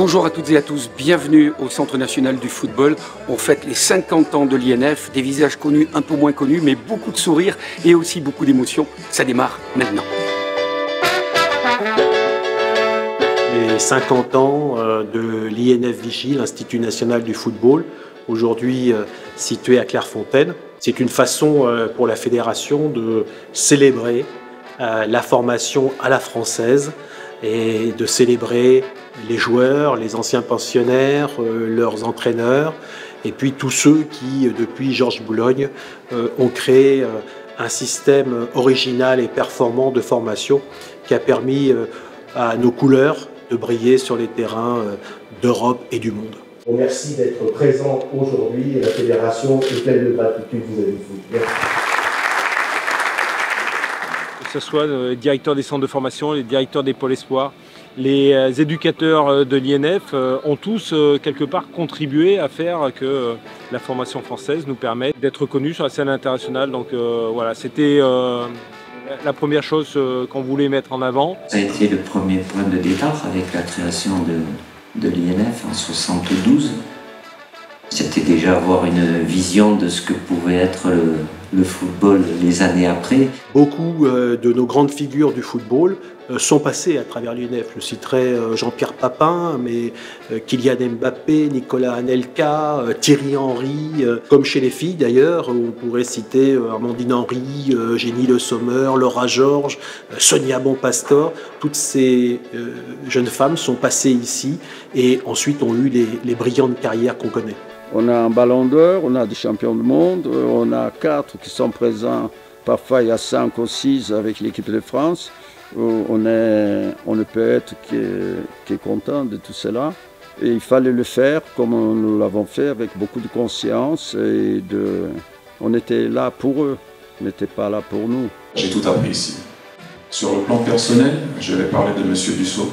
Bonjour à toutes et à tous, bienvenue au Centre National du Football. On fête les 50 ans de l'INF, des visages connus, un peu moins connus, mais beaucoup de sourires et aussi beaucoup d'émotions. Ça démarre maintenant. Les 50 ans de l'INF Vichy, l'Institut National du Football, aujourd'hui situé à Clairefontaine. C'est une façon pour la fédération de célébrer la formation à la française et de célébrer les joueurs, les anciens pensionnaires, leurs entraîneurs, et puis tous ceux qui, depuis Georges Boulogne, ont créé un système original et performant de formation qui a permis à nos couleurs de briller sur les terrains d'Europe et du monde. Merci d'être présent aujourd'hui. La fédération est pleine de gratitude vis-à-vis de vous. Que ce soit les directeurs des centres de formation, les directeurs des pôles espoirs, les éducateurs de l'INF ont tous quelque part contribué à faire que la formation française nous permette d'être connus sur la scène internationale. Donc voilà, c'était la première chose qu'on voulait mettre en avant. Ça a été le premier point de départ avec la création de l'INF en 1972. C'était déjà avoir une vision de ce que pouvait être le football les années après. Beaucoup de nos grandes figures du football sont passées à travers l'INF. Je citerai Jean-Pierre Papin, mais Kylian Mbappé, Nicolas Anelka, Thierry Henry, comme chez les filles d'ailleurs, on pourrait citer Amandine Henry, Jenny Le Sommer, Laura Georges, Sonia Bonpastor. Toutes ces jeunes femmes sont passées ici et ensuite ont eu les brillantes carrières qu'on connaît. On a un ballon d'or, on a des champions du monde, on a 4 qui sont présents, parfois il y a 5 ou 6 avec l'équipe de France. On ne peut être que content de tout cela. Et il fallait le faire comme nous l'avons fait, avec beaucoup de conscience. On était là pour eux, on n'était pas là pour nous. J'ai tout appris ici. Sur le plan personnel, je vais parler de M. Dussault,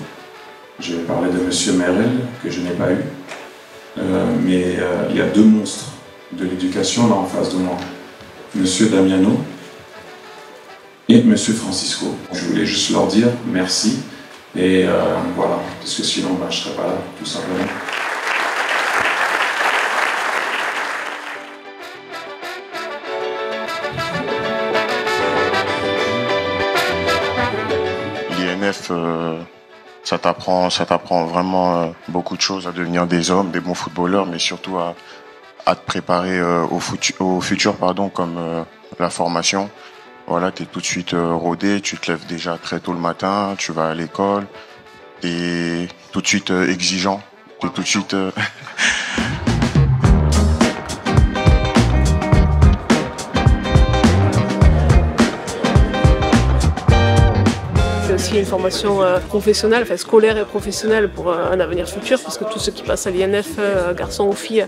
je vais parler de M. Merel, que je n'ai pas eu. Mais il y a deux monstres de l'éducation là en face de moi. Monsieur Damiano et Monsieur Francisco. Je voulais juste leur dire merci et voilà, parce que sinon je ne serais pas là, tout simplement. L'INF, ça t'apprend vraiment beaucoup de choses, à devenir des hommes, des bons footballeurs, mais surtout à te préparer au futur, comme la formation. Voilà, tu es tout de suite rodé, tu te lèves déjà très tôt le matin, tu vas à l'école, tu es tout de suite exigeant, tu es tout de suite... Aussi une formation professionnelle, enfin scolaire et professionnelle pour un avenir futur, parce que tous ceux qui passent à l'INF, garçons ou filles,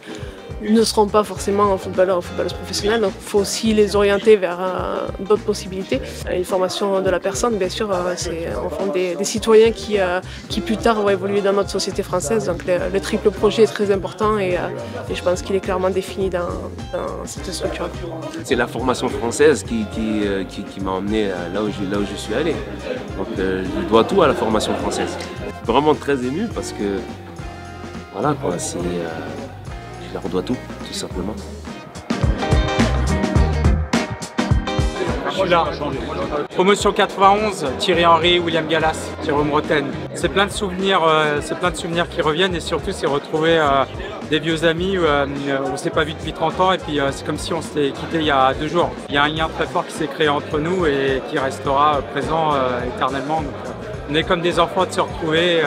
ne seront pas forcément footballeurs ou footballeuses professionnelles. Donc il faut aussi les orienter vers d'autres possibilités. Une formation de la personne, bien sûr, c'est en fond des citoyens qui plus tard vont évoluer dans notre société française. Donc le triple projet est très important et je pense qu'il est clairement défini dans cette structure. C'est la formation française qui m'a emmené là où je suis allé. Donc je dois tout à la formation française. Je suis vraiment très ému parce que voilà quoi, je leur dois tout simplement. Je suis là. Promotion 91, Thierry Henry, William Gallas, Jérôme Roten. C'est plein de souvenirs qui reviennent et surtout c'est retrouver des vieux amis où on ne s'est pas vu depuis 30 ans et puis c'est comme si on s'était quitté il y a 2 jours. Il y a un lien très fort qui s'est créé entre nous et qui restera présent éternellement. Donc, on est comme des enfants de se retrouver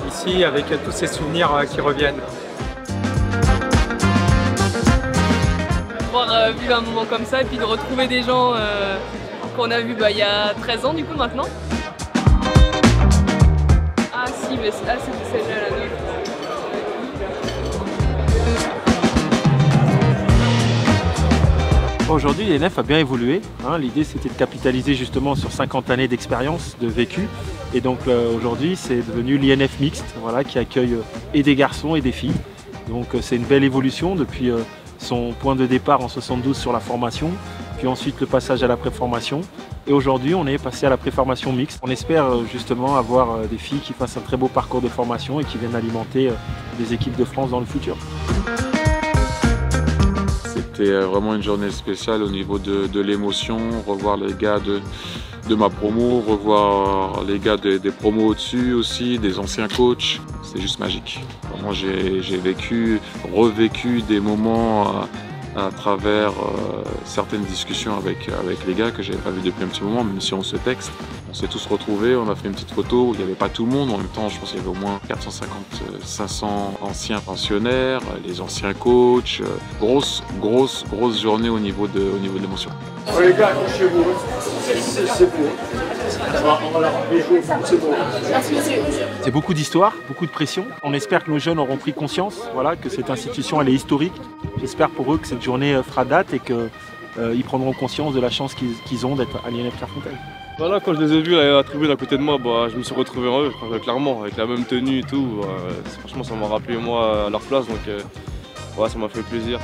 ici avec tous ces souvenirs qui reviennent. Pouvoir vivre un moment comme ça et puis de retrouver des gens qu'on a vus il y a 13 ans du coup maintenant. Ah si, mais c'était celle-là la nôtre. Aujourd'hui, l'INF a bien évolué. L'idée, c'était de capitaliser justement sur 50 années d'expérience, de vécu. Et donc aujourd'hui, c'est devenu l'INF mixte, voilà, qui accueille et des garçons et des filles. Donc c'est une belle évolution depuis son point de départ en 72 sur la formation, puis ensuite le passage à la préformation. Et aujourd'hui, on est passé à la préformation mixte. On espère justement avoir des filles qui fassent un très beau parcours de formation et qui viennent alimenter les équipes de France dans le futur. C'était vraiment une journée spéciale au niveau de l'émotion, revoir les gars de ma promo, revoir les gars des promos au-dessus aussi, des anciens coachs. C'est juste magique. Vraiment, j'ai revécu des moments à travers certaines discussions avec les gars que j'avais pas vu depuis un petit moment, même si on se texte. On s'est tous retrouvés, on a fait une petite photo où il n'y avait pas tout le monde. En même temps, je pense qu'il y avait au moins 450-500 anciens pensionnaires, les anciens coachs. Grosse journée au niveau de l'émotion. Les gars, chez vous, c'est beau. C'est beaucoup d'histoire, beaucoup de pression. On espère que nos jeunes auront pris conscience, voilà, que cette institution elle est historique. J'espère pour eux que cette journée fera date et qu'ils prendront conscience de la chance qu'ils ont d'être à l'INF Clairefontaine. Voilà, quand je les ai vus à la tribune à côté de moi, je me suis retrouvé en eux, clairement, avec la même tenue et tout. Franchement, ça m'a rappelé moi à leur place, donc ça m'a fait plaisir.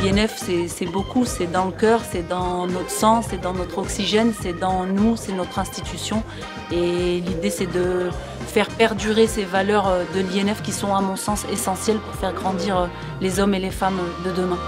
L'INF, c'est beaucoup, c'est dans le cœur, c'est dans notre sang, c'est dans notre oxygène, c'est dans nous, c'est notre institution. Et l'idée, c'est de faire perdurer ces valeurs de l'INF qui sont, à mon sens, essentielles pour faire grandir les hommes et les femmes de demain.